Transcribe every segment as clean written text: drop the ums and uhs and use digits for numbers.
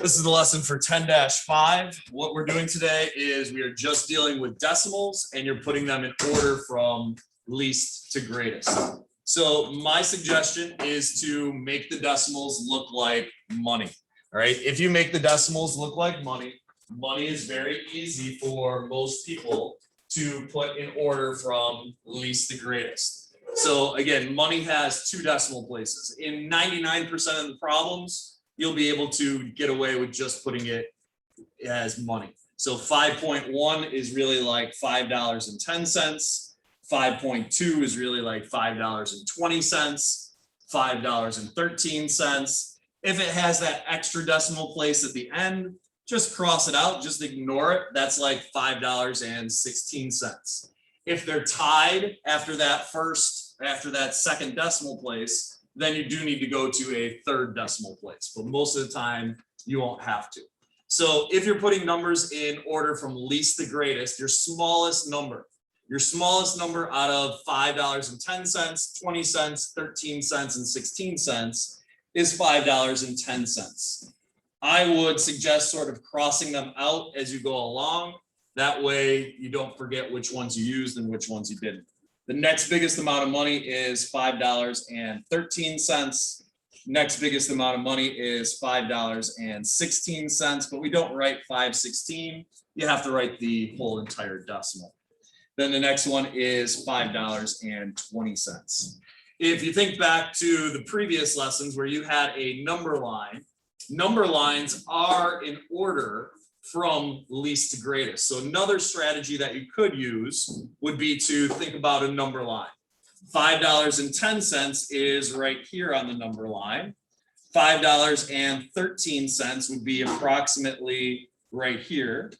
This is the lesson for 10-5. What we're doing today is we are just dealing with decimals and you're putting them in order from least to greatest. So my suggestion is to make the decimals look like money. All right. If you make the decimals look like money, money is very easy for most people to put in order from least to greatest. So again, money has two decimal places. In 99% of the problems, you'll be able to get away with just putting it as money. So 5.1 is really like $5.10. 5.2 is really like $5.20, $5.13. If it has that extra decimal place at the end, just cross it out, just ignore it. That's like $5.16. If they're tied after that second decimal place, then you do need to go to a third decimal place, but most of the time you won't have to. So if you're putting numbers in order from least to greatest, your smallest number out of $5.10, 20 cents, 13 cents, and 16 cents is $5.10. I would suggest sort of crossing them out as you go along. That way you don't forget which ones you used and which ones you didn't. The next biggest amount of money is $5.13. Next biggest amount of money is $5.16, but we don't write 516. You have to write the whole entire decimal. Then the next one is $5.20. If you think back to the previous lessons where you had a number line, number lines are in order from least to greatest. So another strategy that you could use would be to think about a number line. $5.10 is right here on the number line. $5.13 would be approximately right here.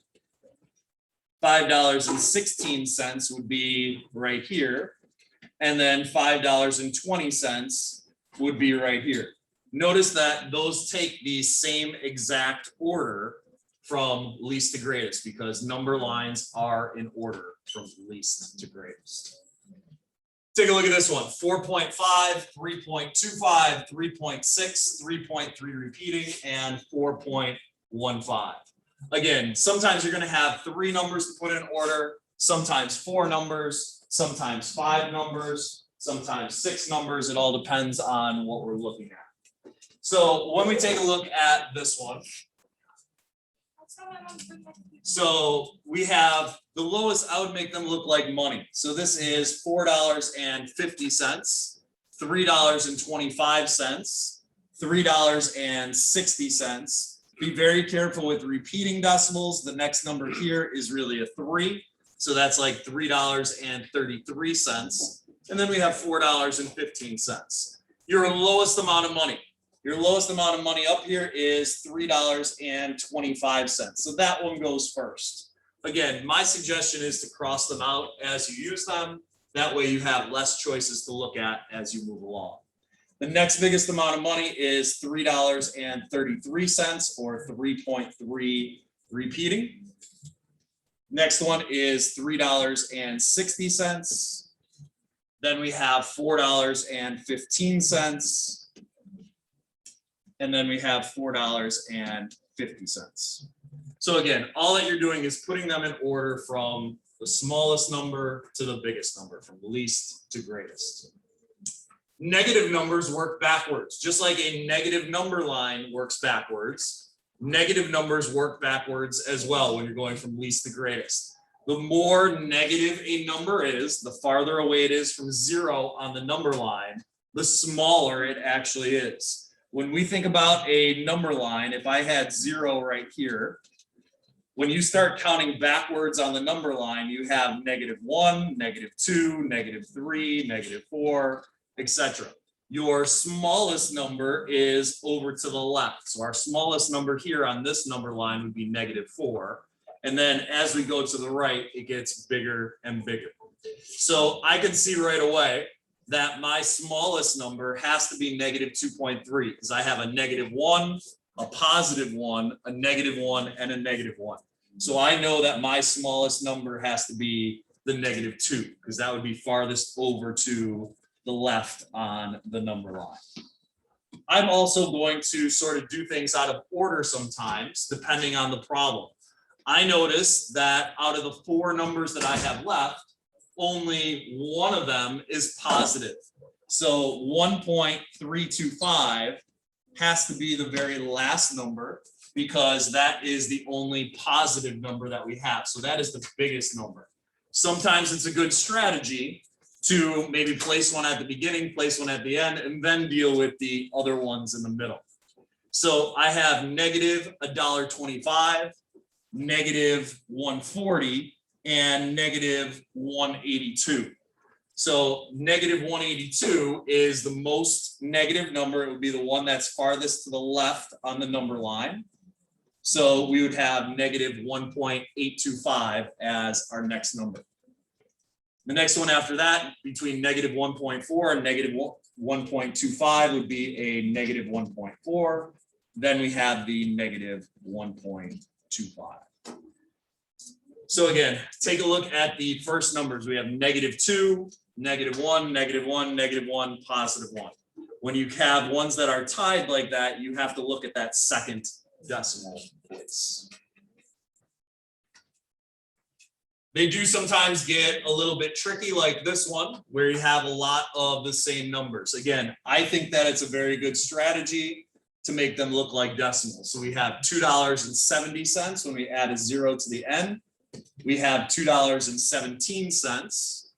$5.16 would be right here. And then $5.20 would be right here. Notice that those take the same exact order from least to greatest because number lines are in order from least to greatest. Take a look at this one: 4.5, 3.25, 3.6, 3.3 repeating, and 4.15. Again, sometimes you're going to have three numbers to put in order, sometimes four numbers, sometimes five numbers, sometimes six numbers. It all depends on what we're looking at. So when we take a look at this one, so we have the lowest. I would make them look like money. So this is $4.50, $3.25, $3.60. Be very careful with repeating decimals. The next number here is really a 3. So that's like $3.33. And then we have $4.15. Your lowest amount of money. Your lowest amount of money up here is $3.25. So that one goes first. Again, my suggestion is to cross them out as you use them. That way you have less choices to look at as you move along. The next biggest amount of money is $3.33 or 3.3 repeating. Next one is $3.60. Then we have $4.15. And then we have $4.50. So again, all that you're doing is putting them in order from the smallest number to the biggest number, from least to greatest. Negative numbers work backwards. Just like a negative number line works backwards, negative numbers work backwards as well when you're going from least to greatest. The more negative a number is, the farther away it is from 0 on the number line, the smaller it actually is. When we think about a number line, if I had 0 right here, when you start counting backwards on the number line, you have -1, -2, -3, -4, etc. Your smallest number is over to the left. So our smallest number here on this number line would be -4. And then as we go to the right, it gets bigger and bigger. So I can see right away that my smallest number has to be -2.3 because I have a -1, a +1, a -1, and a -1. So I know that my smallest number has to be the -2 because that would be farthest over to the left on the number line. I'm also going to sort of do things out of order sometimes, depending on the problem. I noticed that out of the 4 numbers that I have left, only one of them is positive. So 1.325 has to be the very last number because that is the only positive number that we have. So that is the biggest number. Sometimes it's a good strategy to maybe place one at the beginning, place one at the end, and then deal with the other ones in the middle. So I have negative $1.25, negative 140, and negative 182. So negative 182 is the most negative number. It would be the one that's farthest to the left on the number line. So we would have negative 1.825 as our next number. The next one after that, between negative 1.4 and negative 1.25 would be a negative 1.4. Then we have the negative 1.25. So again, take a look at the first numbers. We have negative 2, negative 1, negative 1, negative 1, positive 1. When you have ones that are tied like that, you have to look at that second decimal place. They do sometimes get a little bit tricky like this one, where you have a lot of the same numbers. Again, I think that it's a very good strategy to make them look like decimals. So we have $2.70 when we add a 0 to the end. We have $2.17.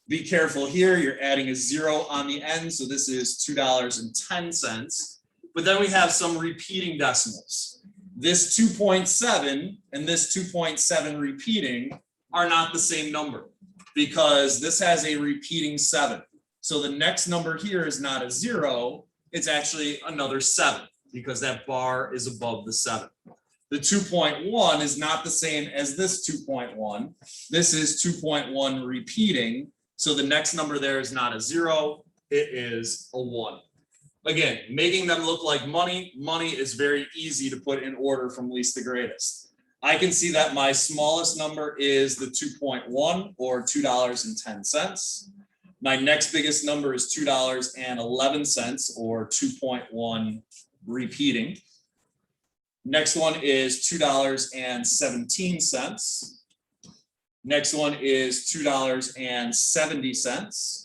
Be careful here, you're adding a 0 on the end, so this is $2.10. But then we have some repeating decimals. This 2.7 and this 2.7 repeating are not the same number because this has a repeating 7. So the next number here is not a 0, it's actually another 7 because that bar is above the 7. The 2.1 is not the same as this 2.1. This is 2.1 repeating. So the next number there is not a 0, it is a 1. Again, making them look like money. Money is very easy to put in order from least to greatest. I can see that my smallest number is the 2.1 or $2.10. My next biggest number is $2.11 or 2.1 repeating. Next one is $2.17. Next one is $2.70.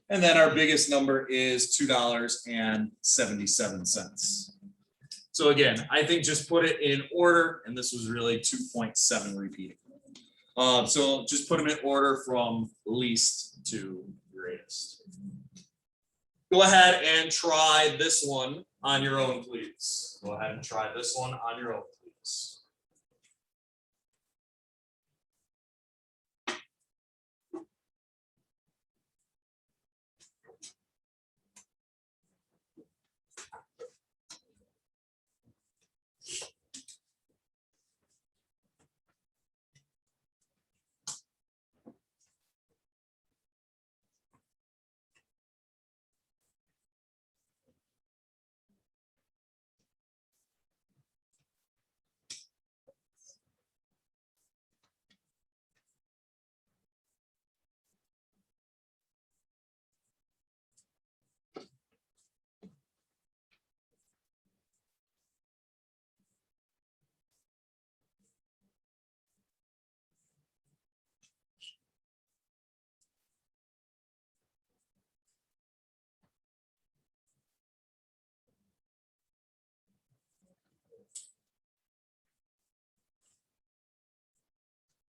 And then our biggest number is $2.77. So again, I think just put it in order, and this was really 2.7 repeating. So just put them in order from least to greatest. Go ahead and try this one on your own, please. Go ahead and try this one on your own, please.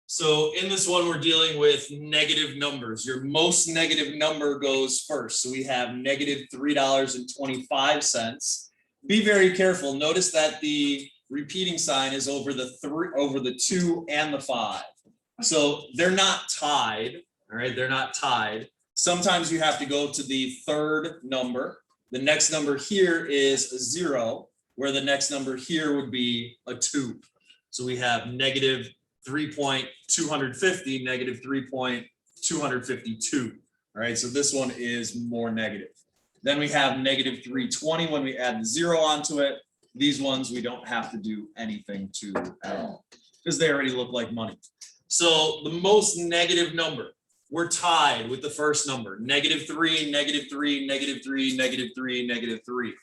So in this one, we're dealing with negative numbers. Your most negative number goes first. So we have negative $3.25. Be very careful. Notice that the repeating sign is over the 2 and the 5. So they're not tied. All right, they're not tied. Sometimes you have to go to the third number. The next number here is a 0, where the next number here would be a 2. So we have negative 3.250, negative 3.252. All right, so this one is more negative. Then we have negative 320 when we add the 0 onto it. These ones we don't have to do anything to at all because they already look like money. So the most negative number, we're tied with the first number, negative 3, negative 3, negative 3, negative 3, negative 3.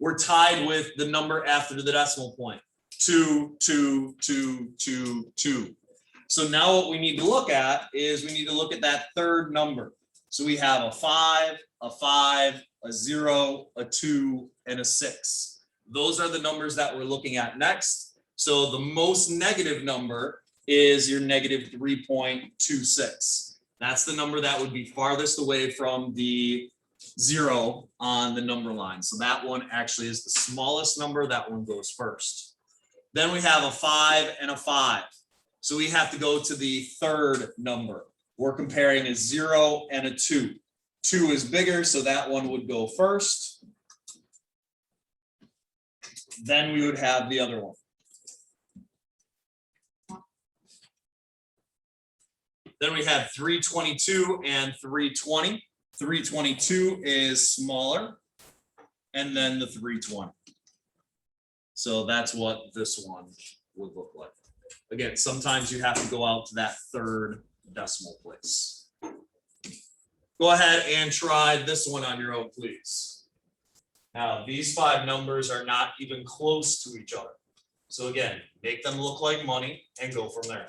we're tied with the number after the decimal point. 2, 2, 2, 2, 2. So now what we need to look at is we need to look at that third number. So we have a 5, a 0, a 2, and a 6. Those are the numbers that we're looking at next. So the most negative number is your negative 3.26. That's the number that would be farthest away from the 0 on the number line. So that one actually is the smallest number. That one goes first. Then we have a 5 and a 5. So we have to go to the third number. We're comparing a 0 and a 2. 2 is bigger, so that one would go first. Then we would have the other one. Then we have 322 and 320. 322 is smaller, and then the 320. So that's what this one would look like. Again, sometimes you have to go out to that third decimal place. Go ahead and try this one on your own, please. Now, these 5 numbers are not even close to each other. So again, make them look like money and go from there.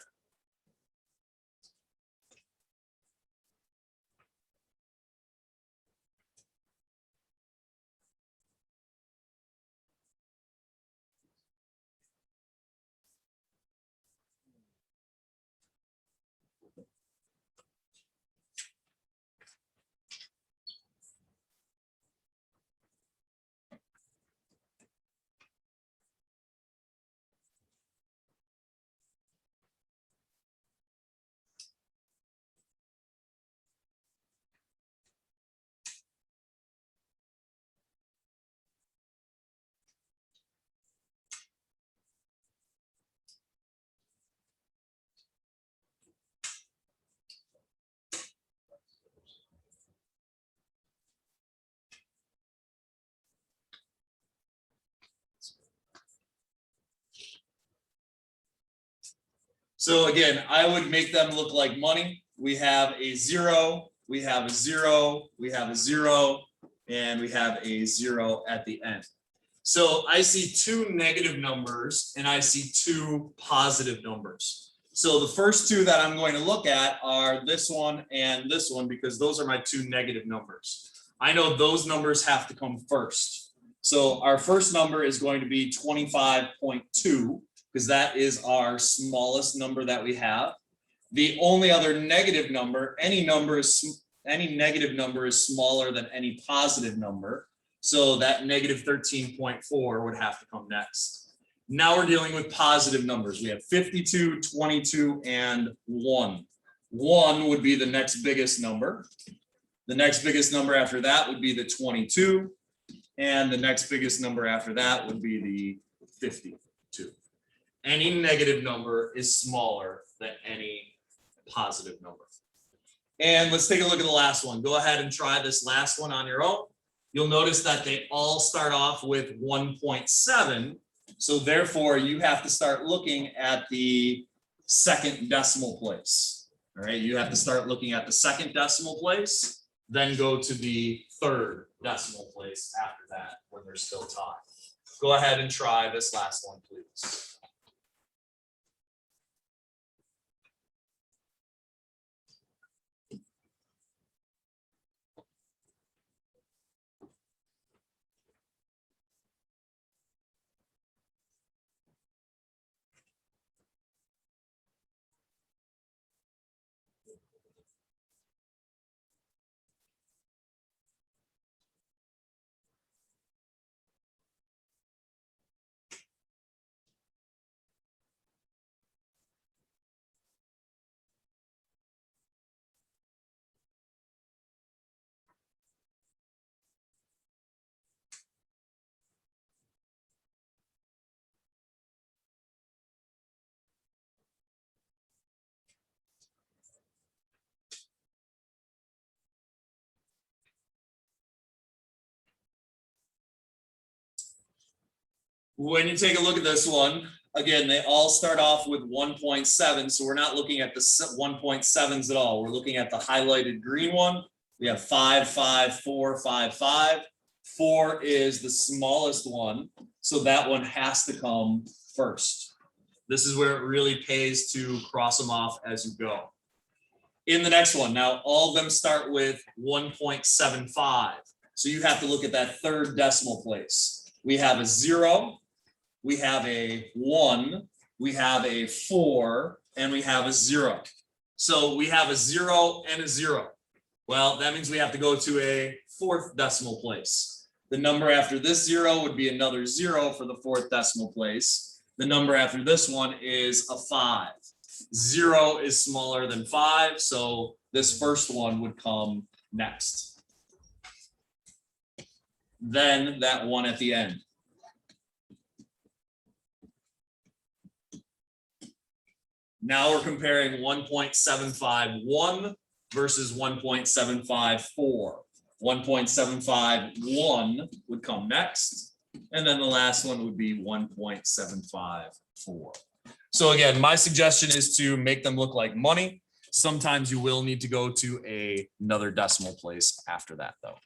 So again, I would make them look like money. We have a 0, we have a 0, we have a 0, and we have a 0 at the end. So I see 2 negative numbers and I see 2 positive numbers. So the first 2 that I'm going to look at are this one and this one because those are my 2 negative numbers. I know those numbers have to come first. So our first number is going to be 25.2. because that is our smallest number that we have. The only other negative number, any negative number is smaller than any positive number. So that negative 13.4 would have to come next. Now we're dealing with positive numbers. We have 52, 22, and 1. 1 would be the next biggest number. The next biggest number after that would be the 22. And the next biggest number after that would be the 52. Any negative number is smaller than any positive number. And let's take a look at the last one. Go ahead and try this last one on your own. You'll notice that they all start off with 1.7. So therefore, you have to start looking at the second decimal place. All right, you have to start looking at the second decimal place, then go to the third decimal place after that when they're still tied. Go ahead and try this last one, please. When you take a look at this one, again, they all start off with 1.7. So we're not looking at the 1.7s at all. We're looking at the highlighted green one. We have 5, 5, 4, 5, 5, 4 is the smallest one, so that one has to come first. This is where it really pays to cross them off as you go. In the next one, now all of them start with 1.75. So you have to look at that third decimal place. We have a 0, we have a 1, we have a 4, and we have a 0. So we have a 0 and a 0. Well, that means we have to go to a fourth decimal place. The number after this 0 would be another 0 for the fourth decimal place. The number after this one is a 5. 0 is smaller than 5, so this first one would come next. Then that 1 at the end. Now we're comparing 1.751 versus 1.754. 1.751 would come next, and then the last one would be 1.754. So again, my suggestion is to make them look like money. Sometimes you will need to go to another decimal place after that, though.